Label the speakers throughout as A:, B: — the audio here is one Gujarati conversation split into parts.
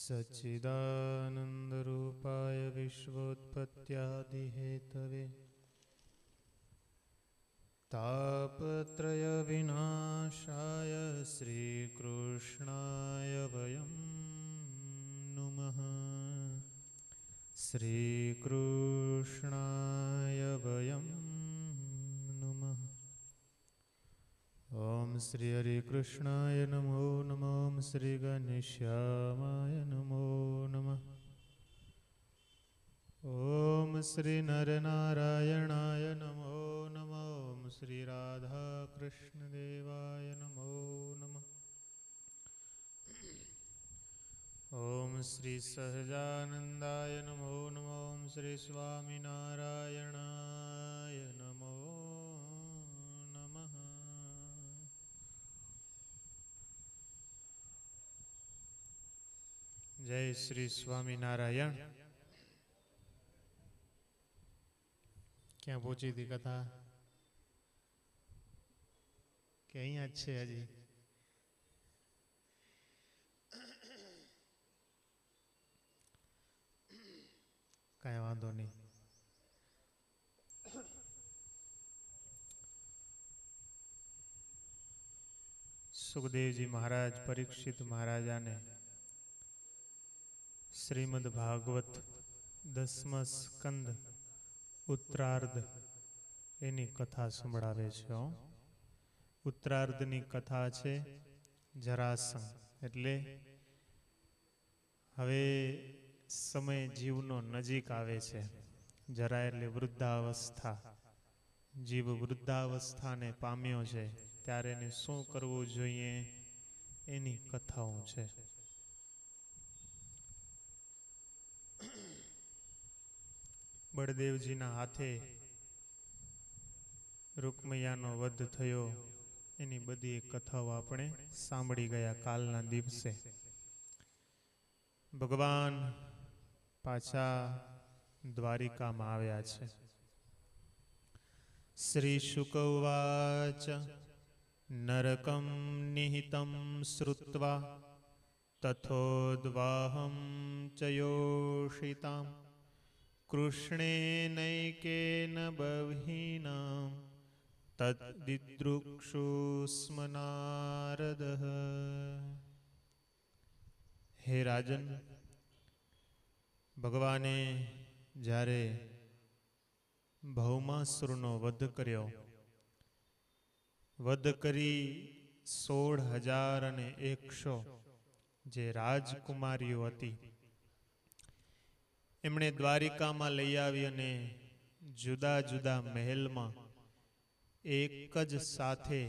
A: सच्चिदानन्दरूपाय विश्वोत्पत्त्यादिहेतवे तापत्रयविनाशाय श्रीकृष्णाय वयं नुमः। श्रीकृष्णाय वयं नुमः। ओम श्री हरि कृष्णाय नमो नमः। ओम श्री गणेशाय नमो नमः। ओम श्री नरनारायणाय नमो नमः। ओम श्री राधा कृष्ण देवाय नमो नमः। ओम श्री सहजानंदाय नमो नमः। ओम श्री स्वामीनारायणाय नमो नमः। जय श्री स्वामीनारायण। क्या पहुंची थी कथा કે અહીંયા જ છે હજી? કાંઈ વાંધો નહીં. સુખદેવજી મહારાજ પરીક્ષિત મહારાજાને શ્રીમદ ભાગવત 10મા સ્કંદ ઉત્તરાર્ધ એની કથા સંભળાવે છે. ઉત્તરાર્ધની કથા છે જરાસંઘ. એટલે હવે સમય જીવનો નજીક આવે છે. જરા એટલે વૃદ્ધાવસ્થા. જીવ વૃદ્ધાવસ્થાને પામ્યો છે ત્યારે એને શું કરવું જોઈએ એની કથાઓ છે. બળદેવજીના હાથે રૂકમૈયાનો વધ થયો એની બધી કથાઓ આપણે સાંભળી ગયા કાલના દિવસે. ભગવાન પાછા દ્વારિકામાં આવ્યા છે. શ્રી શુક ઉવાચ નરકમ નિહિતમ શ્રુત્વા તથોદ્વાહમ ચ યોષિતામ કૃષ્ણેનૈકેન બહ્વીનાં તદ્દિદૃક્ષુ સ્મ નારદઃ. હે રાજન, ભગવાને જ્યારે ભૌમાસુરનો વધ કર્યો, વધ કરી 16,100 જે રાજકુમારીઓ હતી એમણે દ્વારિકામાં લઈ આવી અને જુદા જુદા મહેલમાં એક જ સાથે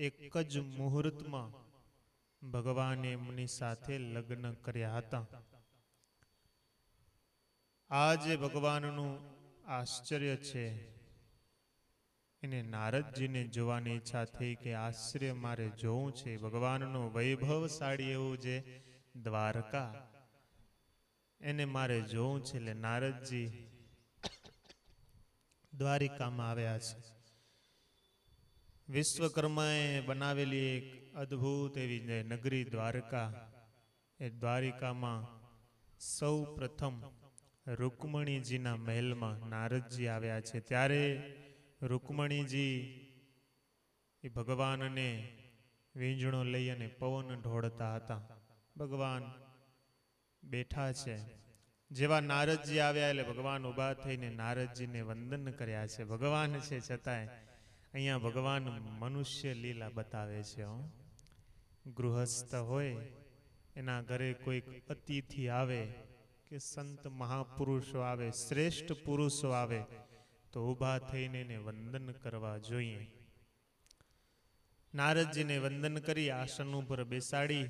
A: એક જ મુહૂર્તમાં ભગવાને એમની સાથે લગ્ન કર્યા હતા. આ જે ભગવાનનું આશ્ચર્ય છે એને નારદજીને જોવાની ઈચ્છા થઈ કે આશ્ચર્ય મારે જોવું છે. ભગવાનનું વૈભવશાળી એવું જે દ્વારકા એને મારે જોવું છે. એટલે નારદજી દ્વારિકામાં આવ્યા છે. વિશ્વકર્માએ બનાવેલી એક અદ્ભુત એવી નગરી દ્વારકા. એ દ્વારિકામાં સૌ પ્રથમ રૂકમણીજીના મહેલમાં નારદજી આવ્યા છે. ત્યારે રૂકમણીજી એ ભગવાનને વીંજણો લઈ અને પવન ઢોળતા હતા. ભગવાન બેઠા છે. જેવા નારદજી આવ્યા એટલે ભગવાન ઊભા થઈને નારદજીને વંદન કર્યા છે. ભગવાન છે છતાંય અહીંયા ભગવાન મનુષ્ય લીલા બતાવે છે. ગૃહસ્થ હોય એના ઘરે કોઈક અતિથિ આવે કે સંત મહાપુરુષો આવે, શ્રેષ્ઠ પુરુષો આવે તો ઊભા થઈને એને વંદન કરવા જોઈએ. નારદજીને વંદન કરી આસન ઉપર બેસાડી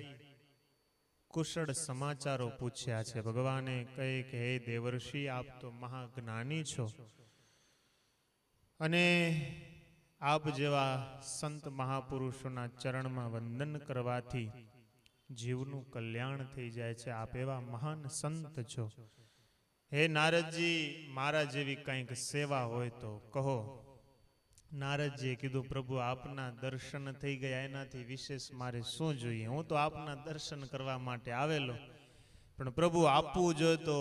A: કુશળ સમાચારો પૂછ્યા છે. ભગવાને કહે કે હે દેવર્ષિ, આપ તો મહાજ્ઞાની છો અને આપ જેવા સંત મહાપુરુષોના ચરણમાં વંદન કરવાથી જીવનું કલ્યાણ થઈ જાય છે. આપ એવા મહાન સંત છો. હે નારદજી, મારા જેવી કંઈક સેવા હોય તો કહો. નારદજીએ કીધું, પ્રભુ આપના દર્શન થઈ ગયા, એનાથી વિશેષ મારે શું જોઈએ? હું તો આપના દર્શન કરવા માટે આવેલો, પણ પ્રભુ આપવું જોઈએ તો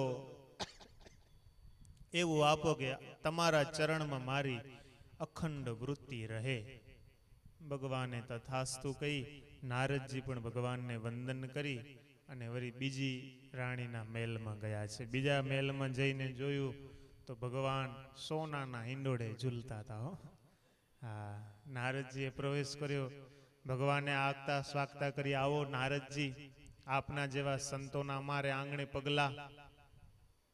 A: એવું આપો કે તમારા ચરણમાં મારી અખંડ વૃત્તિ રહે. ભગવાને તથાસ્તુ કહી નારદજી પણ ભગવાનને વંદન કરી અને વળી બીજી રાણીના મહેલમાં ગયા છે. બીજા મહેલમાં જઈને જોયું તો ભગવાન સોનાના હિંડોળે ઝૂલતા હતા. હા, નારદજીએ પ્રવેશ કર્યો. ભગવાને આગતા સ્વાગતા કરી, આવો નારદજી, આપના જેવા સંતોના અમારે આંગણે પગલા.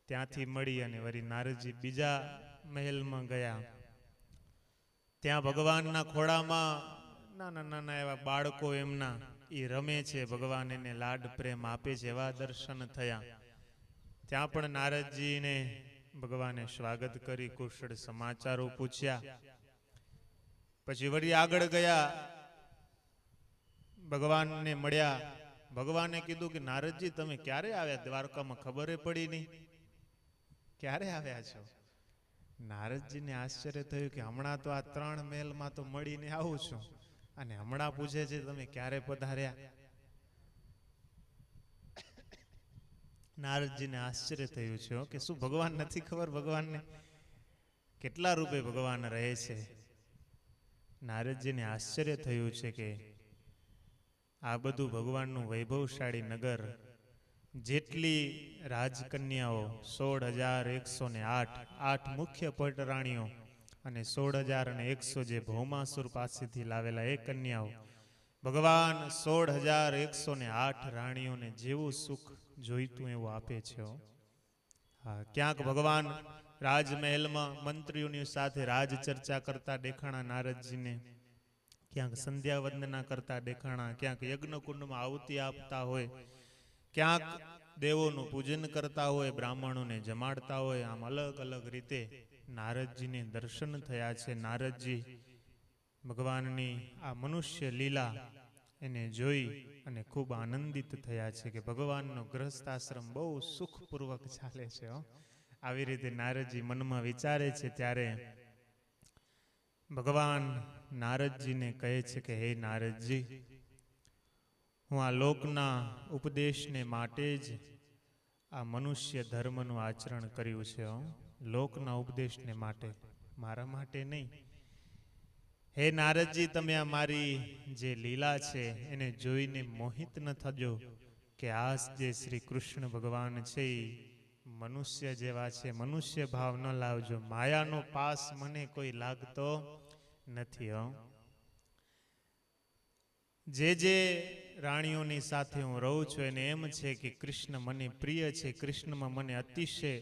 A: ત્યાંથી મળી અને વળી નારદજી બીજા મહેલમાં ગયા. ત્યાં ભગવાનના ખોળામાં નાના નાના એવા બાળકો એમના એ રમે છે, ભગવાન એને લાડ પ્રેમ આપે છે, એવા દર્શન થયા. ત્યાં પણ નારદજીને ભગવાને સ્વાગત કરી, કુશળ સમાચારો પૂછ્યા. પછી વળી આગળ ગયા, ભગવાનને મળ્યા. ભગવાને કીધું કે નારદજી તમે ક્યારે આવ્યા? દ્વારકામાં ખબર પડી નહીં, ક્યારે આવ્યા છો? નારદજીને આશ્ચર્ય થયું કે હમણાં તો આ 3 મહેલમાં તો મળીને આવું છું, અને હમણાં પૂછે છે તમે ક્યારે પધાર્યા? નારદજીને આશ્ચર્ય થયું છે કે શું ભગવાન નથી ખબર ભગવાનને કેટલા રૂપે ભગવાન રહે છે? નારદજીને આશ્ચર્ય થયું છે કે આ બધું ભગવાનનું વૈભવશાળી નગર, જેટલી રાજકન્યાઓ 16,108 8 મુખ્ય પટરાણીઓ અને 16,100 જે ભૌમાસુર પાસેથી લાવેલા એ કન્યાઓ, ભગવાન 16,108 રાણીઓને જેવું સુખ જોઈતું એવું આપે છે. હા, ક્યાંક ભગવાન રાજમહેલમાં મંત્રીઓની સાથે રાજ ચર્ચા કરતા દેખાણા નારદજીને, ક્યાંક સંધ્યા વંદના કરતા દેખાણા, ક્યાંક યજ્ઞકુંડમાં આહુતિ આપતા હોય, ક્યાંક દેવોનું પૂજન કરતા હોય, બ્રાહ્મણોને જમાડતા હોય. આમ અલગ અલગ રીતે નારદજીને દર્શન થયા છે. નારદજી ભગવાનની આ મનુષ્ય લીલા એને જોઈ અને ખૂબ આનંદિત થયા છે કે ભગવાનનો ગ્રહસ્થાશ્રમ બહુ સુખપૂર્વક ચાલે છે. આવી રીતે નારદજી મનમાં વિચારે છે ત્યારે ભગવાન નારદજીને કહે છે કે હે નારદજી, હું આ લોકના ઉપદેશને માટે જ આ મનુષ્ય ધર્મનું આચરણ કર્યું છે. લોકના ઉપદેશને માટે, મારા માટે નહીં. હે નારદજી, તમે આ મારી જે લીલા છે એને જોઈને મોહિત ન થજો કે આ જે શ્રી કૃષ્ણ ભગવાન છે એ મનુષ્ય જેવા છે. મનુષ્ય ભાવ ન લાવજો, માયાનો પાસ મને કોઈ લાગતો નથી. જે રાણીઓની સાથે હું રહું છું એને એમ છે કે કૃષ્ણ મને પ્રિય છે, કૃષ્ણમાં મને અતિશય,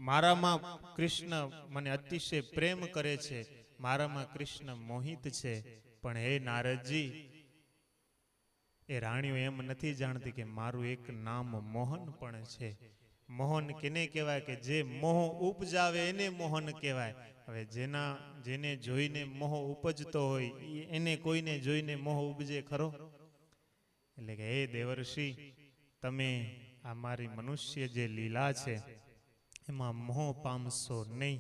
A: મારામાં કૃષ્ણ મને અતિશય પ્રેમ કરે છે, મારામાં કૃષ્ણ મોહિત છે. પણ હે નારદજી, એ રાણીઓ એમ નથી જાણતી કે મારું એક નામ મોહન પણ છે. મોહન કેને કહેવાય? કે જે મોહ ઉપજાવે એને મોહન કહેવાય. હવે જેને જોઈને મોહ ઉપજતો હોય એને કોઈને જોઈને મોહ ઉપજે ખરો? એટલે કે હે દેવર્ષિ, તમે આ મારી મનુષ્ય જે લીલા છે એમાં મોહ પામશો નહીં.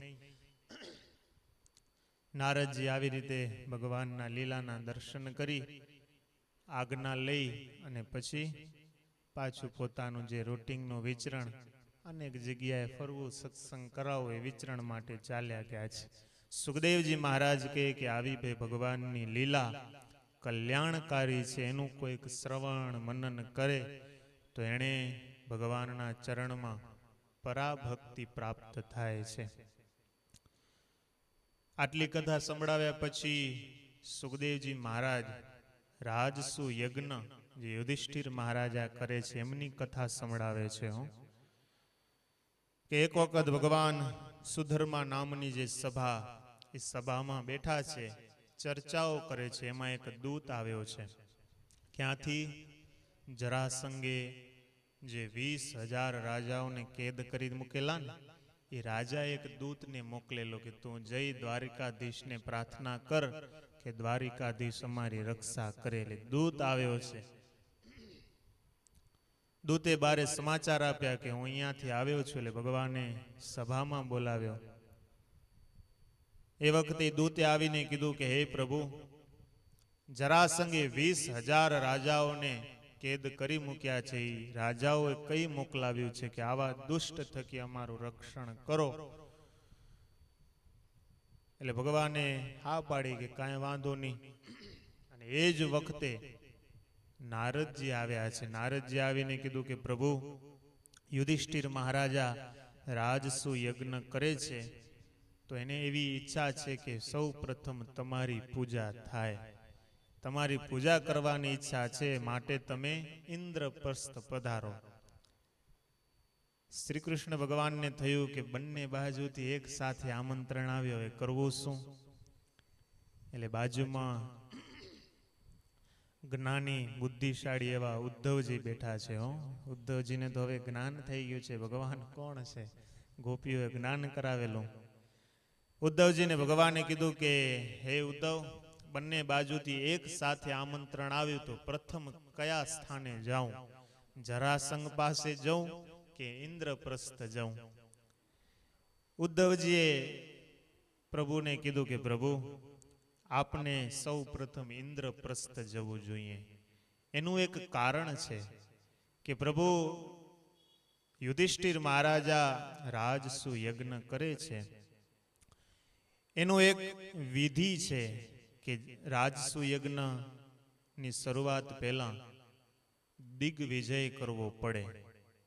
A: નારદજી આવી રીતે ભગવાનના લીલાના દર્શન કરી આજ્ઞા લઈ અને પછી પાછું પોતાનું જે રૂટિનનું વિચરણ, અનેક જગ્યાએ ફરવું, સત્સંગ કરાવવું, એ વિચરણ માટે ચાલ્યા ગયા છે. સુખદેવજી મહારાજ કહે કે આવી ભાઈ ભગવાનની લીલા કલ્યાણકારી છે, એનું કોઈક શ્રવણ મનન કરે તો એણે ભગવાનના ચરણમાં પરાભક્તિ પ્રાપ્ત થાય છે. આટલી કથા સંભળાવ્યા પછી સુખદેવજી મહારાજ રાજસુ યજ્ઞ જે યુધિષ્ઠિર મહારાજા કરે છે એમની કથા સંભળાવે છે. કે એક વખત ભગવાન સુધર્મા નામની જે સભા, એ સભામાં બેઠા છે, ચર્ચાઓ કરે છે. એમાં એક દૂત આવ્યો છે. ક્યાંથી? જરાસંઘે જે 20,000 રાજાઓને કેદ કરી મૂકેલા ને, એ રાજા એક દૂતને મોકલેલો કે તું જઈ દ્વારિકાધીશને પ્રાર્થના કર કે દ્વારિકાધીશ અમારી રક્ષા કરે. દૂત આવ્યો છે. દૂતે બારે સમાચાર આપ્યા કે હું અહીંયાથી આવ્યો છું. એટલે ભગવાને સભામાં બોલાવ્યો. એ વખતે દૂતે આવીને કીધું કે હે પ્રભુ, જરાસંઘે 20,000 રાજાઓને કેદ કરી મૂક્યા છે, એ રાજાઓએ કઈ મોકલાવ્યું છે કે આવા દુષ્ટ થકી અમારું રક્ષણ કરો. એટલે ભગવાને હા પાડી કે કાંઈ વાંધો નહીં. અને એ જ વખતે નારદજી આવ્યા છે. નારદજી આવીને કીધું કે પ્રભુ, યુધિષ્ઠિર મહારાજા રાજસુ યજ્ઞ કરે છે, તો એને એવી ઈચ્છા છે કે સૌ પ્રથમ તમારી પૂજા થાય. તમારી પૂજા કરવાની ઈચ્છા છે, માટે તમે ઇન્દ્રપ્રસ્થ પધારો. શ્રી કૃષ્ણ ભગવાનને થયું કે બંને બાજુથી એક સાથે આમંત્રણ આવ્યો, એ કરવું શું? એટલે બાજુમાં જ્ઞાની બુદ્ધિશાળી એવા ઉદ્ધવજી બેઠા છે. ઉદ્ધવજીને તો હવે જ્ઞાન થઈ ગયું છે, ભગવાન કોણ છે, ગોપીઓએ જ્ઞાન કરાવેલું. ઉદ્ધવજીને ભગવાને કીધું કે હે ઉદ્ધવ, બંને બાજુથી એક સાથે આમંત્રણ આવ્યું, તો પ્રથમ કયા સ્થાને જાઉં? જરાસંઘ પાસે જાઉં કે ઇન્દ્રપ્રસ્થ જાઉં? ઉદ્ધવજીએ પ્રભુને કીધું કે પ્રભુ, આપને સૌ પ્રથમ ઇન્દ્રપ્રસ્થ જવું જોઈએ. એનું એક કારણ છે કે પ્રભુ, યુધિષ્ઠિર મહારાજા રાજસુ યજ્ઞ કરે છે, એનું એક વિધિ છે કે રાજસુ યજ્ઞની શરૂઆત પહેલા દિગ્વિજય કરવો પડે,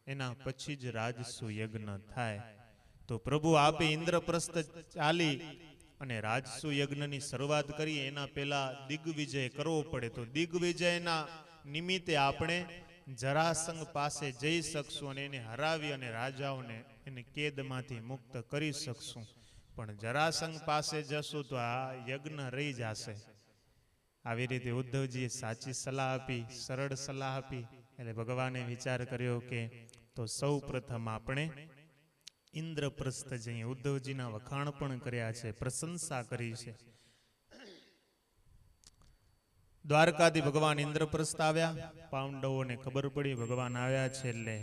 A: એના પછી જ રાજસુ યજ્ઞ થાય. તો પ્રભુ આપે ઇન્દ્રપ્રસ્થ ચાલી અને રાજસુ યજ્ઞની શરૂઆત કરીએ, એના પહેલા દિગ્વિજય કરવો પડે. તો દિગ્વિજયના નિમિત્તે આપણે જરાસંઘ પાસે જઈ શકશું અને એને હરાવી અને રાજાઓને એને કેદમાંથી મુક્ત કરી શકશું. પણ જરાસંઘ પાસે જશું તો આ યજ્ઞ રહી જશે. આવી રીતે ઉદ્ધવજીએ સાચી સલાહ આપી, સરળ સલાહ આપી. એટલે ભગવાને વિચાર કર્યો કે તો સૌ પ્રથમ આપણે ઇન્દ્રપ્રસ્થ જઈએ. ઉદ્ધવજીના વખાણ પણ કર્યા છે, પ્રશંસા કરી છે. દ્વારકાથી ભગવાન ઇન્દ્રપ્રસ્થ આવ્યા. પાંડવોને ખબર પડી ભગવાન આવ્યા છે, એટલે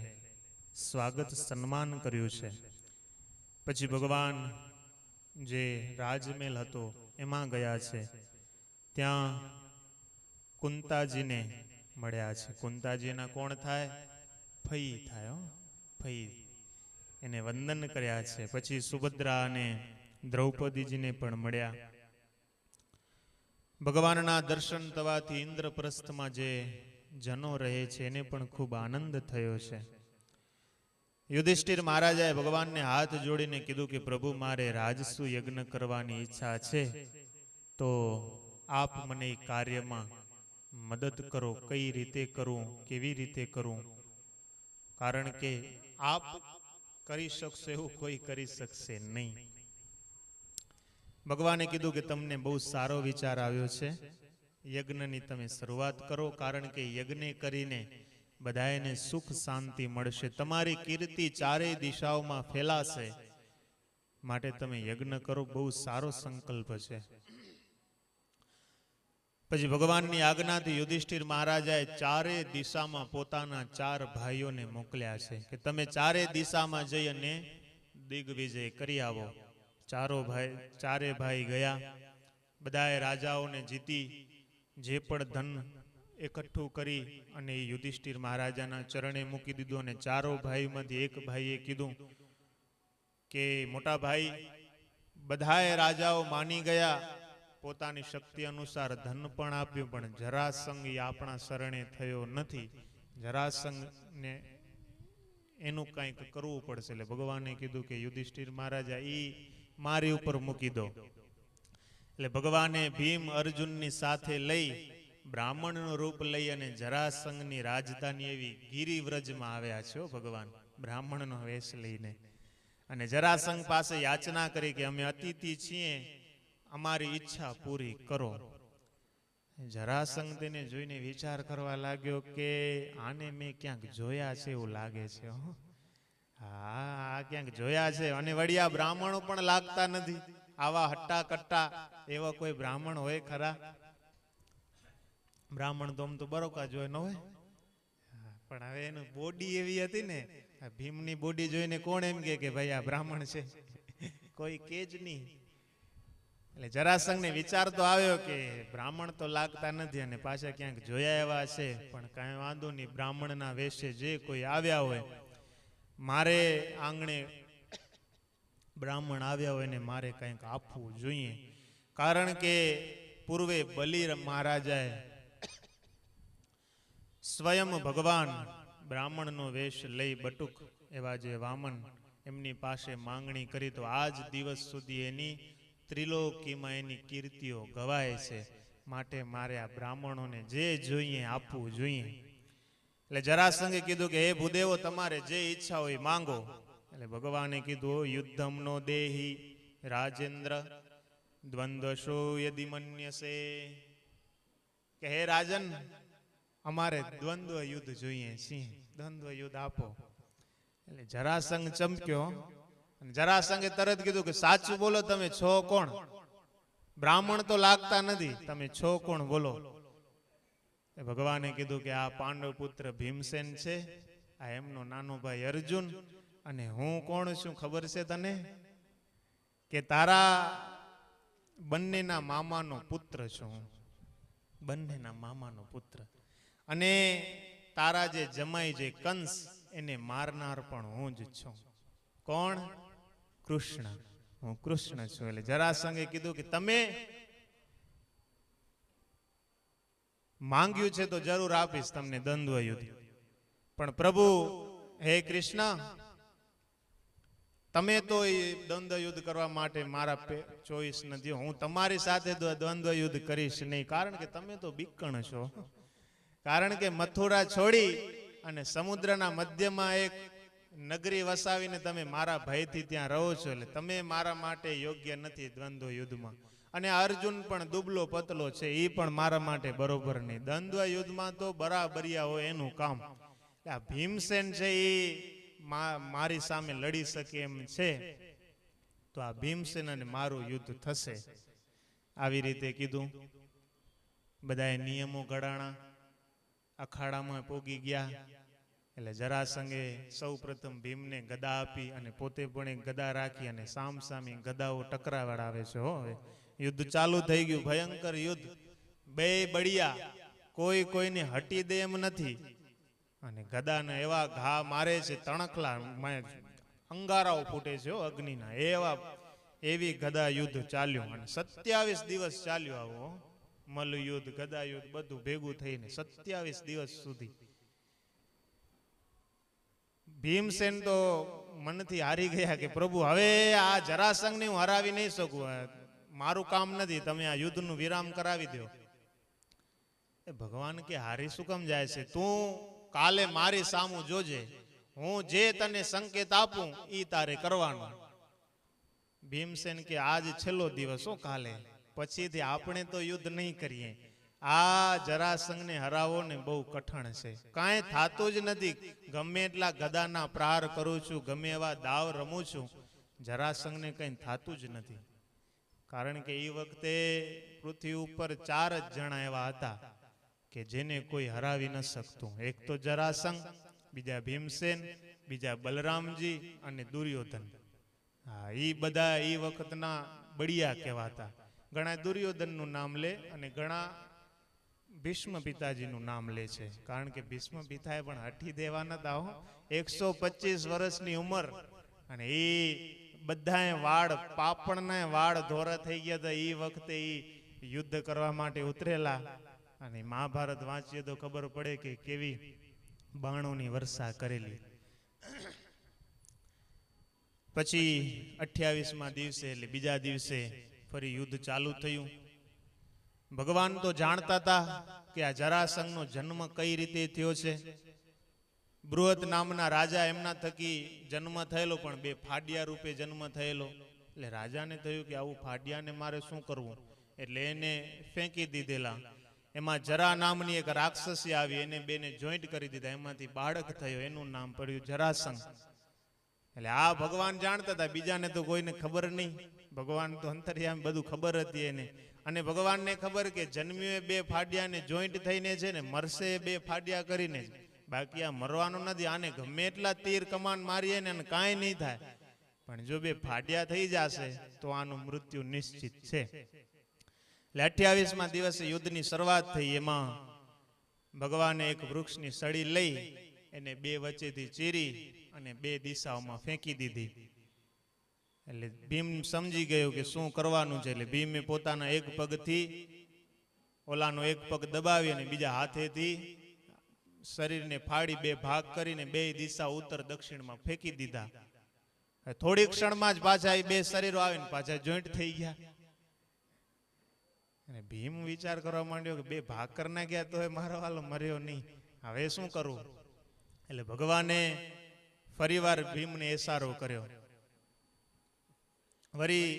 A: સ્વાગત સન્માન કર્યું છે. પછી ભગવાન જે રાજમહેલ હતો એમાં ગયા છે. ત્યાં કુંતાજીને મળ્યા છે. કુંતાજીના કોણ થાય? ફઈ થાય. ફઈ, એને વંદન કર્યા છે. પછી સુભદ્રા અને દ્રૌપદીજીને પણ મળ્યા. ભગવાનના દર્શન થવાથી ઇન્દ્રપ્રસ્થમાં જે જનો રહે છે એને પણ ખૂબ આનંદ થયો છે. યુધિષ્ઠિર મહારાજાએ ભગવાનને હાથ જોડીને કીધું કે પ્રભુ, મારે રાજસુ યજ્ઞ કરવાની ઈચ્છા છે, તો આપ મને એ કાર્યમાં મદદ કરો. કઈ રીતે કરું, કેવી રીતે કરું? કારણ કે આપ કરી શકશો એવું કોઈ કરી શકશે નહીં. ભગવાને કીધું કે તમને બહુ સારો વિચાર આવ્યો છે, યજ્ઞની તમે શરૂઆત કરો. કારણ કે યજ્ઞ કરીને બધાને સુખ શાંતિ મળશે, તમારી કીર્તિ ચારેય દિશાઓમાં ફેલાશે, માટે તમે યજ્ઞ કરો. બહુ સારો સંકલ્પ છે. પછી ભગવાનની આજ્ઞાથી યુધિષ્ઠિર મહારાજાએ ચારે દિશામાં પોતાના 4 ભાઈઓને મોકલ્યા છે કે તમે ચારે દિશામાં જઈ અને દિગ્વિજય કરી આવો. ચારે ભાઈ ગયા. બધાએ રાજાઓને જીતી જે પણ ધન એકઠું કરી અને યુધિષ્ઠિર મહારાજાના ચરણે મૂકી દીધું. અને 4 ભાઈમાંથી એક ભાઈએ કીધું કે મોટા ભાઈ, બધાએ રાજાઓ માની ગયા, પોતાની શક્તિ અનુસાર ધન પણ આપ્યું, પણ જરાસંઘ આપણા શરણે થયો નથી. જરાસંઘને એનું કંઈક કરવું પડશે. એટલે ભગવાને કીધું કે યુધિષ્ઠિર મહારાજા, ઈ મારી ઉપર મૂકી દો. એટલે ભગવાને ભીમ અર્જુનની સાથે લઈ બ્રાહ્મણનું રૂપ લઈ અને જરાસંઘની રાજધાની એવી ગિરિવ્રજમાં આવ્યા છે. ભગવાન બ્રાહ્મણનો વેશ લઈને અને જરાસંઘ પાસે યાચના કરી કે અમે અતિથિ છીએ, અમારી ઈચ્છા પૂરી કરો. જરાસંઘ તેને જોઈને વિચાર કરવા લાગ્યો કે આને મેં ક્યાંક જોયા છે એવું લાગે છે. હા, ક્યાંક જોયા છે. અને વડિયા બ્રાહ્મણો પણ લાગતા નથી. આવા હટ્ટા કટ્ટા એવા કોઈ બ્રાહ્મણ હોય ખરા? બ્રાહ્મણ તો આમ તો બરોકા જોઈ ન હોય, પણ હવે એનું બોડી એવી હતી ને, ભીમની બોડી જોઈને કોણ એમ કે ભાઈ આ બ્રાહ્મણ છે? કોઈ કે જ નહીં. એટલે જરાસંઘને વિચાર તો આવ્યો કે બ્રાહ્મણ તો લાગતા નથી અને પાછા ક્યાંક જોયા એવા છે, પણ કાંઈ વાંધો નહીં, બ્રાહ્મણના વેશે જે કોઈ આવ્યા હોય, મારે આંગણે બ્રાહ્મણ આવ્યા હોય ને મારે કંઈક આપવું જોઈએ. કારણ કે પૂર્વે બલિ મહારાજાએ સ્વયં ભગવાન બ્રાહ્મણનો વેશ લઈ બટુક એવા જે વામન એમની પાસે માંગણી કરી, તો આજ દિવસ સુધી એની ત્રિલોકીમાં એની કીર્તિઓ ગવાય છે. માટે મારે આ બ્રાહ્મણોને જે જોઈએ આપવું જોઈએ. એટલે જરાસંઘે કીધું કે હે ભૂદેવો, તમારે જે ઈચ્છા હોય માંગો. એટલે ભગવાને કીધું યુદ્ધમ નો દેહી રાજેન્દ્ર દ્વંદ્વશો યદિ મન્યસે, કે હે રાજન, અમારે દ્વંદ્વ યુદ્ધ જોઈએ છે, દ્વંદ્વ યુદ્ધ આપો. એટલે જરાસંઘ ચમક્યો અને જરાસંઘે તરત કીધું કે સાચું બોલો, તમે છો કોણ? બ્રાહ્મણ તો લાગતા નથી, તમે છો કોણ બોલો? ભગવાને કીધું કે આ પાંડવ પુત્ર ભીમસેન છે, આ એમનો નાનો ભાઈ અર્જુન, અને હું કોણ છું ખબર છે તને? કે તારા બંનેના મામાનો પુત્ર છું, બંનેના મામાનો પુત્ર, અને તારા જે જમાઈ જે કંસ એને મારનાર પણ હું જ છું. કોણ? કૃષ્ણ. હું કૃષ્ણ છું. એટલે જરાસંઘે કીધું કે તમે માંગ્યું છે તો જરૂર આપીશ તમને દ્વંદ્વ યુદ્ધ, પણ પ્રભુ હે કૃષ્ણ, તમે તો એ દ્વંદ્વ યુદ્ધ કરવા માટે મારા ચોઈસ નથી, હું તમારી સાથે દ્વંદ્વ યુદ્ધ કરીશ નહીં, કારણ કે તમે તો બીકણ છો. કારણ કે મથુરા છોડી અને સમુદ્રના મધ્યમાં એક નગરી વસાવીને તમે મારા ભયથી ત્યાં રહો છો, એટલે તમે મારા માટે યોગ્ય નથી દ્વંદ્વ યુદ્ધમાં. અને અર્જુન પણ દુબલો પતલો છે, એ પણ મારા માટે બરોબર નહીં. દ્વંદ્વ યુદ્ધમાં તો બરાબરિયા હોય એનું કામ. આ ભીમસેન છે એ મારી સામે લડી શકે એમ છે, તો આ ભીમસેન અને મારું યુદ્ધ થશે. આવી રીતે કીધું. બધાએ નિયમો ઘડાણા, અખાડામાં પોગી ગયા. એટલે જરાસંઘે સૌ પ્રથમ ભીમને ગદા આપી અને પોતે પણ એક ગદા રાખી અને સામસામી ગદાઓ ટકરાવડાવે છે. હવે યુદ્ધ ચાલુ થઈ ગયું, ભયંકર યુદ્ધ. બે બળિયા, કોઈ કોઈને હટી દે એમ નથી, અને ગદાને એવા ઘા મારે છે, તણખલા અંગારાઓ ફૂટે છે અગ્નિના, એવી ગદા યુદ્ધ ચાલ્યું. અને 27 દિવસ ચાલ્યું આવો મલ્લ યુદ્ધ, ગદા યુદ્ધ બધું ભેગું થઈને 27 દિવસ સુધી. ભીમસેન તો મનથી હારી ગયા કે પ્રભુ હવે આ જરાસંઘને હું હરાવી નહીં શકું, મારું કામ નથી, તમે આ યુદ્ધનું વિરામ કરાવી દો. એ ભગવાન કે હારી શું કામ જાય છે? તું કાલે મારી સામું જોજે, હું જે તને સંકેત આપું ઈ તારે કરવાનું. ભીમસેન કે આજ છેલ્લો દિવસ હો, કાલે પછીથી આપણે તો યુદ્ધ નહીં કરીએ. આ જરાસંઘને હરાવો ને બહુ કઠણ છે, કાંઈ થાતું જ નથી. ગમે એટલા ગદાના પ્રહાર કરું છું, ગમે એવા દાવ રમું છું, જરાસંઘને કંઈ થાતું જ નથી. કારણ કે એ વખતે પૃથ્વી ઉપર 4 જ જણા એવા હતા કે જેને કોઈ હરાવી ન શકતું. એક તો જરાસંઘ, બીજા ભીમસેન, બીજા બલરામજી અને દુર્યોધન. હા, એ બધા એ વખતના બળિયા કહેવાતા. ઘણા દુર્યોધનનું નામ લે અને ઘણા ભીષ્મ પિતાજીનું નામ લે છે, કારણ કે ભીષ્મ પિતાએ પણ હઠી દેવા નતા. 125 વર્ષની ઉંમર, અને એ બધાએ વાળ, પાપણના વાળ ધોરા થઈ ગયા હતા. એ વખતે એ યુદ્ધ કરવા માટે ઉતરેલા. અને મહાભારત વાંચીએ તો ખબર પડે કે કેવી બાણોની વર્ષા કરેલી. પછી 28મા દિવસે એટલે બીજા દિવસે ફરી યુદ્ધ ચાલુ થયું. ભગવાન તો જાણતા હતા કે આ જરાસંઘનો જન્મ કઈ રીતે થયો છે. બૃહદ નામના રાજા એમના થકી જન્મ થયેલો, પણ 2 ફાડિયા રૂપે જન્મ થયેલો. એટલે રાજાને થયું કે આવું ફાડિયાને મારે શું કરવું, એટલે એને ફેંકી દીધેલા. એમાં જરા નામની એક રાક્ષસી આવી, એને 2ને જોઈન્ટ કરી દીધા, એમાંથી બાળક થયો, એનું નામ પડ્યું જરાસંઘ. એટલે આ ભગવાન જાણતા હતા, બીજાને તો કોઈને ખબર નહીં. ભગવાન તો અંતર્યામી, બધું ખબર હતી એને. અને ભગવાનને ખબર કે જન્મ્યો 2 ફાડિયાને જોઈન્ટ થઈને છે ને મરશે 2 ફાડિયા કરીને જ, બાકી આ મરવાનું નથી. આને ગમે એટલા તીર કમાન મારીએ ને કાંઈ નહીં થાય. પણ જો બે ફાટ્યા થઈ જશે તો આનું મૃત્યુ નિશ્ચિત છે. એટલે 28મા દિવસે યુદ્ધની શરૂઆત થઈ. એમાં ભગવાને એક વૃક્ષની સળી લઈ એને બે વચ્ચેથી ચીરી અને બે દિશાઓમાં ફેંકી દીધી. એટલે ભીમ સમજી ગયો કે શું કરવાનું છે. એટલે ભીમે પોતાના એક પગથી ઓલાનો એક પગ દબાવી અને બીજા હાથેથી શરીરને ફાડી બે ભાગ કરીને બે દિશા ઉત્તર દક્ષિણમાં ફેંકી દીધા. થોડી ક્ષણમાં જ પાછા એ બે શરીરો આવીને પાછા જોઈન્ટ થઈ ગયા. અને ભીમ વિચાર કરવા માંડ્યો કે બે ભાગ કરી નાખ્યા તો મારો વાલો મર્યો નહીં, હવે શું કરવું? એટલે ભગવાને ફરીવાર ભીમને ઇશારો કર્યો. વળી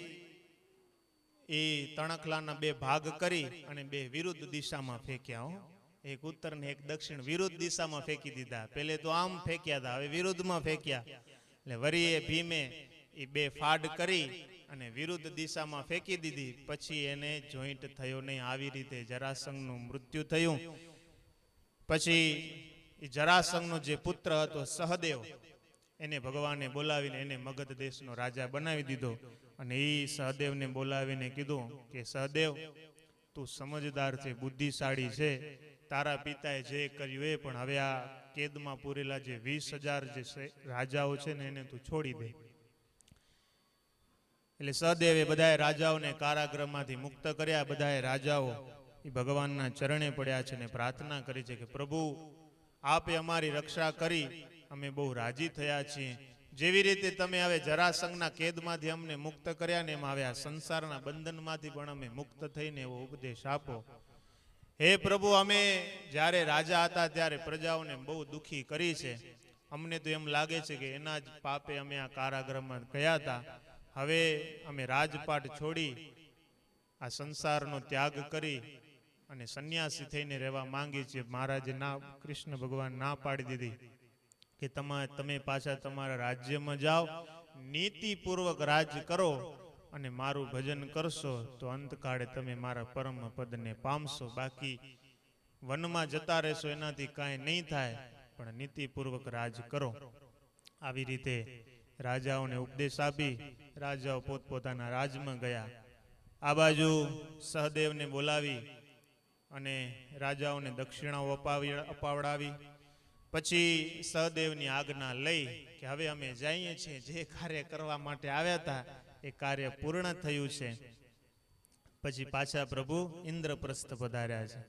A: એ તણખલાના બે ભાગ કરી અને બે વિરુદ્ધ દિશામાં ફેંક્યા. એક ઉત્તર ને એક દક્ષિણ વિરુદ્ધ દિશામાં ફેંકી દીધા. પેલે તો આમ ફેંક્યા હતા, હવે વિરુદ્ધમાં ફેંક્યા. એટલે વળી એ ભીમે એ બે ફાડ કરી અને વિરુદ્ધ દિશામાં ફેંકી દીધી. પછી એને જોઈન્ટ થયો નહીં. આવી રીતે જરાસંઘનું મૃત્યુ થયું. પછી એ જરાસંઘનો જે પુત્ર હતો સહદેવ, એને ભગવાને બોલાવીને એને મગધ દેશનો રાજા બનાવી દીધો. અને એ સહદેવને બોલાવીને કીધું કે સહદેવ, તું સમજદાર છે, બુદ્ધિશાળી છે, તારા પિતાએ જે કર્યું એ, પણ હવે આ કેદમાં પૂરેલા જે 20,000 જે રાજાઓ છે ને એને તું છોડી દે. એટલે સહદેવે બધાએ રાજાઓને કારાગૃહમાંથી મુક્ત કર્યા. બધાએ રાજાઓ એ ભગવાનના ચરણે પડ્યા છે અને પ્રાર્થના કરી છે કે પ્રભુ, આપે અમારી રક્ષા કરી, અમે બહુ રાજી થયા છીએ. જેવી રીતે તમે હવે જરાસંઘના કેદમાંથી અમને મુક્ત કર્યા ને, એમાં હવે આ સંસારના બંધનમાંથી પણ અમે મુક્ત થઈને એવો ઉપદેશ આપો. હે પ્રભુ, અમે જ્યારે રાજા હતા ત્યારે પ્રજાઓને બહુ દુઃખી કરી છે. અમને તો એમ લાગે છે કે એના જ પાપે અમે આ કારાગૃહમાં ગયા હતા. હવે અમે રાજપાટ છોડી આ સંસારનો ત્યાગ કરી અને સંન્યાસી થઈને રહેવા માંગી છીએ. મહારાજે કૃષ્ણ ભગવાન ના પાડી દીધી કે તમે પાછા તમારા રાજ્યમાં જાઓ, નીતિપૂર્વક રાજ કરો અને મારું ભજન કરશો તો અંતકાળે તમે મારા પરમ પદને પામશો. બાકી વનમાં જતા રહેશો એનાથી કાંઈ નહીં થાય, પણ નીતિપૂર્વક રાજ કરો. આવી રીતે રાજાઓને ઉપદેશ આપી રાજાઓ પોતપોતાના રાજમાં ગયા. આ બાજુ સહદેવને બોલાવી અને રાજાઓને દક્ષિણાઓ અપાવડાવી. પછી સહદેવની આજ્ઞા લઈ કે હવે અમે જઈએ છીએ, જે કાર્ય કરવા માટે આવ્યા હતા એ કાર્ય પૂર્ણ થયું છે. પછી પાછા પ્રભુ ઇન્દ્રપ્રસ્થ પધાર્યા છે.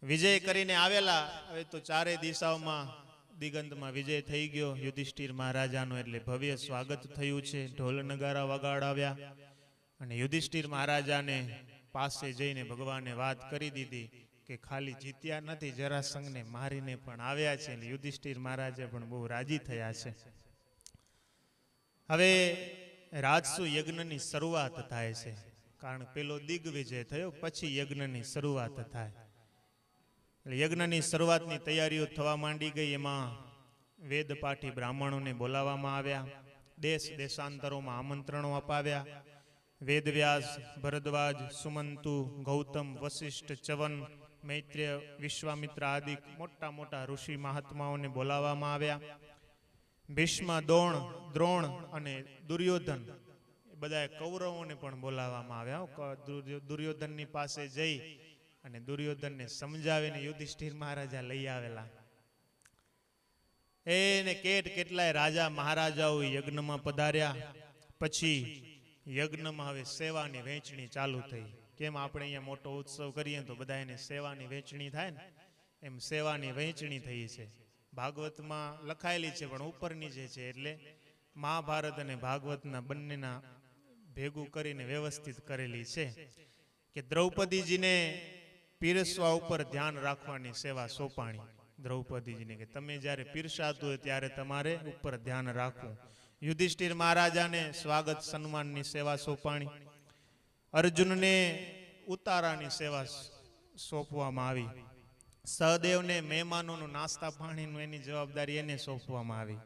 A: વિજય કરીને આવેલા. હવે તો ચારે દિશાઓમાં દિગંતમાં વિજય થઈ ગયો યુધિષ્ઠિર મહારાજાનો. એટલે ભવ્ય સ્વાગત થયું છે, ઢોલ નગારા વગાડાવ્યા. અને યુધિષ્ઠિર મહારાજાને પાસે જઈને ભગવાને વાત કરી દીધી કે ખાલી જીત્યા નથી, જરાસંઘને મારીને પણ આવ્યા છે. એટલે યુધિષ્ઠિર મહારાજે પણ બહુ રાજી થયા છે. હવે રાજસુ યજ્ઞની શરૂઆત થાય છે, કારણ પેલો દિગ્વિજય થયો, પછી યજ્ઞની શરૂઆત થાય. યજ્ઞની શરૂઆતની તૈયારીઓ થવા માંડી ગઈ. એમાં વેદપાઠી બ્રાહ્મણોને બોલાવવામાં આવ્યા. દેશ દેશાંતરોમાં આમંત્રણો અપાવ્યા. વેદવ્યાસ, ભરદ્વાજ, સુમંતુ, ગૌતમ, વશિષ્ઠ, ચવન, મૈત્રેય, વિશ્વામિત્ર આદિ મોટા મોટા ઋષિ મહાત્માઓને બોલાવવામાં આવ્યા. ભીષ્મ, દ્રોણ અને દુર્યોધન બધા કૌરવોને પણ બોલાવવામાં આવ્યા. દુર્યોધનની પાસે જઈ અને દુર્યોધનને સમજાવીને યુધિષ્ઠિર મહારાજા લઈ આવેલા. એને કેટલાય રાજા મહારાજાઓ યજ્ઞમાં પધાર્યા. પછી યજ્ઞમાં હવે સેવાની વહેંચણી ચાલુ થઈ. કેમ આપણે અહીંયા મોટો ઉત્સવ કરીએ તો બધા એને સેવાની વહેંચણી થાય ને, એમ સેવાની વહેંચણી થઈ છે. ભાગવતમાં લખાયેલી છે પણ ઉપરની જે છે, એટલે મહાભારત અને ભાગવતના બંનેના ભેગું કરીને વ્યવસ્થિત કરેલી છે કે દ્રૌપદીજીને પીરસવા ઉપર ધ્યાન રાખવાની સેવા સોંપાણી. દ્રૌપદીજીને કે તમે જ્યારે પીરસાતું હોય ત્યારે તમારે ઉપર ધ્યાન રાખવું. યુધિષ્ઠિર મહારાજાને સ્વાગત સન્માનની સેવા સોંપાણી. અર્જુનને ઉતારાની સેવા સોંપવામાં આવી. સહદેવને મહેમાનોનું નાસ્તા પાણીનું એની જવાબદારી એને સોંપવામાં આવી.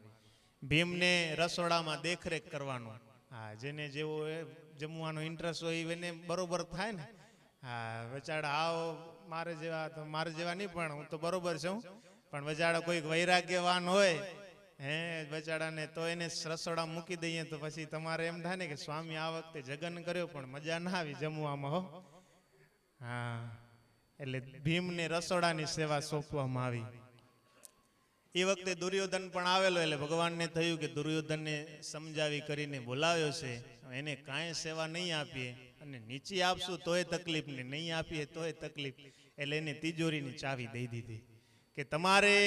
A: ભીમને રસોડામાં દેખરેખ કરવાનું. હા, જેને જેવો જમવાનો ઇન્ટરેસ્ટ હોય એને બરોબર થાય ને. હા, વચાડા આવો મારે જેવા નહીં, પણ હું તો બરોબર છું, પણ વચાડા કોઈક વૈરાગ્યવાન હોય હે બચાડાને તો એને રસોડા મૂકી દઈએ તો પછી તમારે એમ થાય ને કે સ્વામી આ વખતે જગન કર્યો પણ મજા ના આવી જમવામાં હો. હા, એટલે ભીમને રસોડાની સેવા સોંપવામાં આવી. એ વખતે દુર્યોધન પણ આવેલો, એટલે ભગવાનને થયું કે દુર્યોધનને સમજાવી કરીને બોલાવ્યો છે, એને કાંઈ સેવા નહીં આપીએ અને નીચે આપશું તોય તકલીફ ને નહીં આપીએ તોય તકલીફ, એટલે એને તિજોરીની ચાવી દઈ દીધી કે તમારે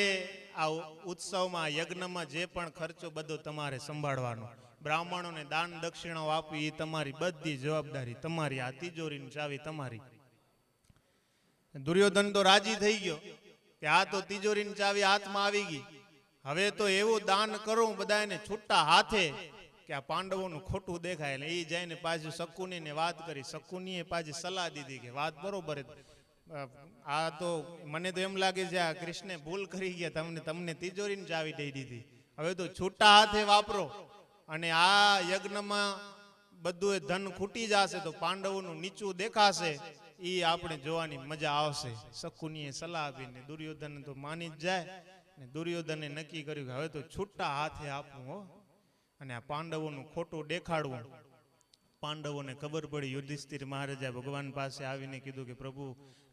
A: આ ઉત્સવમાં યજ્ઞમાં જે પણ ખર્ચો બધો તમારે સંભાળવાનો, બ્રાહ્મણોને દાન દક્ષિણાઓ આપવી એ તમારી બધી જવાબદારી તમારી, આ તિજોરીની ચાવી તમારી. દુર્યોધન તો રાજી થઈ ગયો કે આ તો તિજોરીની ચાવી હાથમાં આવી ગઈ, હવે તો એવું દાન કરું બધાને છૂટા હાથે કે આ પાંડવોનું ખોટું દેખાય. એટલે એ જઈને પાછું શકુનીને વાત કરી, શકુનીએ પાછી સલાહ દીધી કે વાત બરોબર, આ તો મને તો એમ લાગે છે આ કૃષ્ણે ભૂલ કરી ગયા, તમને તિજોરીની ચાવી દઈ દીધી, હવે તો છૂટા હાથે વાપરો અને આ યજ્ઞમાં બધું ધન ખૂટી જશે તો પાંડવોનું નીચું દેખાશે, એ આપણે જોવાની મજા આવશે. શકુનીએ સલાહ આપીને દુર્યોધન તો માની જ જાય ને દુર્યોધને નક્કી કર્યું કે હવે તો છૂટા હાથે આપવું હો અને આ પાંડવોનું ખોટું દેખાડવું. પાંડવોને ખબર પડી. યુધિષ્ઠિર મહારાજા ભગવાન પાસે આવીને કીધું કે પ્રભુ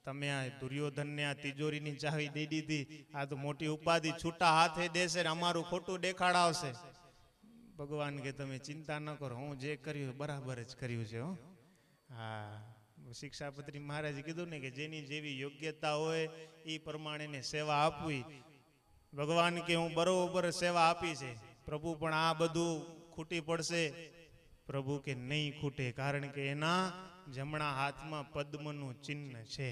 A: તમે આ દુર્યોધનને આ તિજોરીની ચાવી દઈ દીધી, આ તો મોટી ઉપાધિ, છૂટા હાથે દેશે ને અમારું ખોટું દેખાડાવશે. ભગવાન કે તમે ચિંતા ન કરો, હું જે કર્યું બરાબર જ કર્યું છે હો. હા, શિક્ષાપત્રી મહારાજે કીધું ને કે જેની જેવી યોગ્યતા હોય એ પ્રમાણેને સેવા આપવી. ભગવાન કે હું બરોબર સેવા આપી છે, પ્રભુ પણ આ બધું ખૂટી પડશે? પ્રભુ કે નહીં ખૂટે, કારણ કે એના જમણા હાથમાં પદ્મનું ચિહ્ન છે.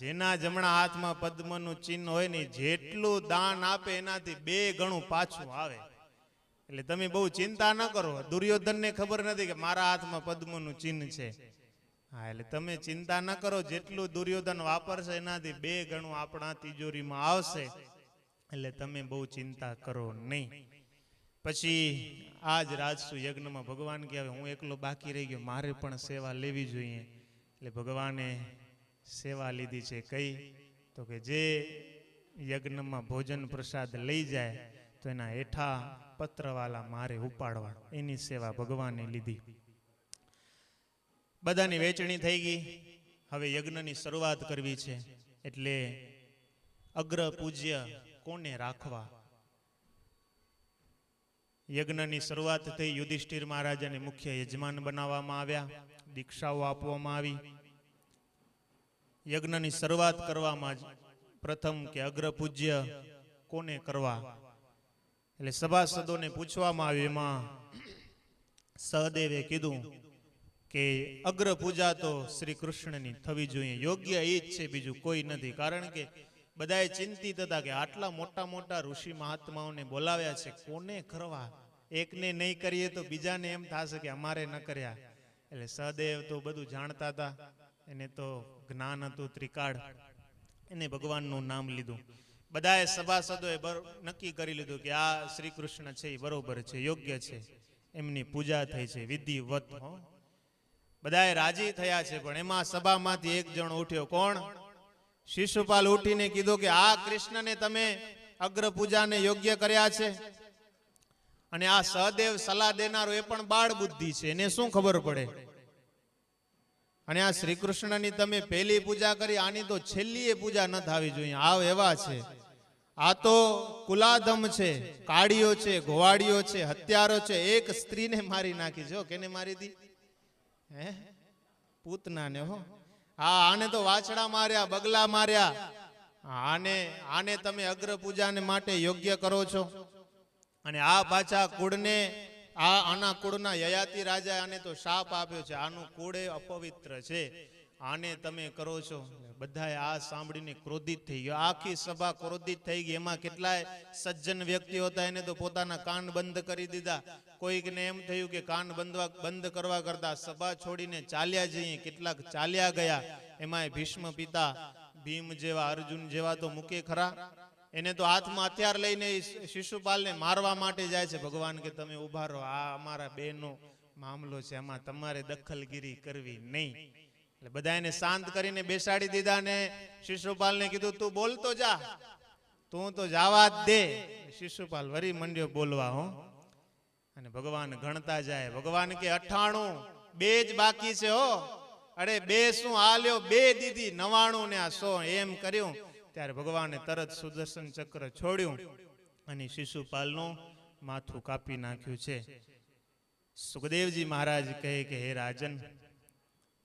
A: જેના જમણા હાથમાં પદ્મનું ચિહ્ન હોય ને જેટલું દાન આપે એનાથી 2 ગણું પાછું આવે. એટલે તમે બહુ ચિંતા ન કરો. દુર્યોધનને ખબર નથી કે મારા હાથમાં પદ્મનું ચિહ્ન છે. હા, એટલે તમે ચિંતા ન કરો, જેટલું દુર્યોધન વાપરશે એનાથી 2 ગણું આપણા તિજોરીમાં આવશે, એટલે તમે બહુ ચિંતા કરો નહીં. પછી આજ રાજસુ યજ્ઞમાં ભગવાન કે હવે હું એકલો બાકી રહી ગયો, મારે પણ સેવા લેવી જોઈએ. એટલે ભગવાને સેવા લીધી છે. કઈ? તો કે જે યજ્ઞમાં ભોજન પ્રસાદ લઈ જાય તો એના હેઠા પત્રવાલા મારે ઉપાડવા, એની સેવા ભગવાને લીધી. બધાની વેચણી થઈ ગઈ. હવે યજ્ઞની શરૂઆત કરવી છે, એટલે અગ્ર પૂજ્ય કોને રાખવા? યજ્ઞની શરૂઆત થઈ. યુધિષ્ઠિર મહારાજાને મુખ્ય યજમાન બનાવવામાં આવ્યા, દીક્ષાઓ આપવામાં આવી. યજ્ઞની શરૂઆત કરવામાં જ પ્રથમ કે અગ્ર પૂજ્ય કોને કરવા, એટલે સભાસદોને પૂછવામાં આવ્યું. એમાં સહદેવે કીધું કે અગ્ર પૂજા તો શ્રી કૃષ્ણની થવી જોઈએ, યોગ્ય એ જ છે, બીજું કોઈ નથી. કારણ કે બધાએ ચિંતિત હતા કે આટલા મોટા મોટા ઋષિ મહાત્માઓને બોલાવ્યા છે, કોને કરવા? એકને નહીં કરીએ તો બીજાને એમ થશે કે અમારે ન કર્યા. એટલે સહદેવ તો બધું જાણતા હતા, એને તો જ્ઞાન હતું ત્રિકાળ, એને ભગવાનનું નામ લીધું. બધાએ સભાસદોએ નક્કી કરી લીધું કે આ શ્રી કૃષ્ણ છે એ બરોબર છે, યોગ્ય છે, એમની પૂજા થઈ છે વિધિવત. બધાએ રાજી થયા છે. પણ એમાં સભામાંથી એક જણ ઉઠ્યો. કોણ? શિશુપાલ ઉઠીને કીધું કે આ કૃષ્ણને તમે અગ્ર પૂજાને યોગ્ય કર્યા છે, અને આ સહદેવ સલાહ દેનારો એ પણ બાળ બુદ્ધિ છે, એને શું ખબર પડે? અને આ શ્રી કૃષ્ણની તમે પહેલી પૂજા કરી, આની તો છેલ્લી પૂજા ન થવી જોઈએ. આવ એવા છે, આ તો કુલાધમ છે, કાળીઓ છે, ઘોવાડીઓ છે, હત્યારો છે. એક સ્ત્રીને મારી નાખી છે. કેને મારી હતી? હે, પૂતનાને. હો, હા, આને તો વાછડા માર્યા, બગલા માર્યા. આને તમે અગ્ર પૂજાને માટે યોગ્ય કરો છો, અને આ પાછા કુળને, આના કુળના યયાતિ રાજા આને તો શાપ આપ્યો છે, આનું કુળ અપવિત્ર છે, આને તમે કરો છો. બધાએ આ સાંભળીને ક્રોધિત થઈ ગયો. આખી સભા ક્રોધિત થઈ ગઈ. એમાં કેટલાય સજ્જન વ્યક્તિઓ હતા, એને તો પોતાના કાન બંધ કરી દીધા. કોઈકને એમ થયું કે કાન બંધ કરવા કરતા સભા છોડીને ચાલ્યા જઈએ. કેટલાક ચાલ્યા ગયા. એમાં ભીષ્મ પિતા, ભીમ જેવા, અર્જુન જેવા તો મૂકે ખરા. એને તો હાથમાં હથિયાર લઈને શિશુપાલને મારવા માટે જાય છે. ભગવાન કે તમે ઉભા રહો, આ અમારા બેનો મામલો છે, આમાં તમારે દખલગીરી કરવી નહીં. એટલે બધા એને શાંત કરીને બેસાડી દીધા, ને શિશુપાલને કીધું તું બોલતો જા, તું તો જવા જ દે. શિશુપાલ વરી મંડ્યો બોલવા. હો અને ભગવાન ગણતા જાય. ભગવાન કે 98, 2 જ બાકી છે. હો અરે 2 શું આલ્યો, 2 દીધી, 99 ને આ 100 એમ કર્યું. ત્યારે ભગવાને તરત સુદર્શન ચક્ર છોડ્યું અને શિશુપાલનું માથું કાપી નાખ્યું છે. સુખદેવજી મહારાજ કહે કે હે રાજન,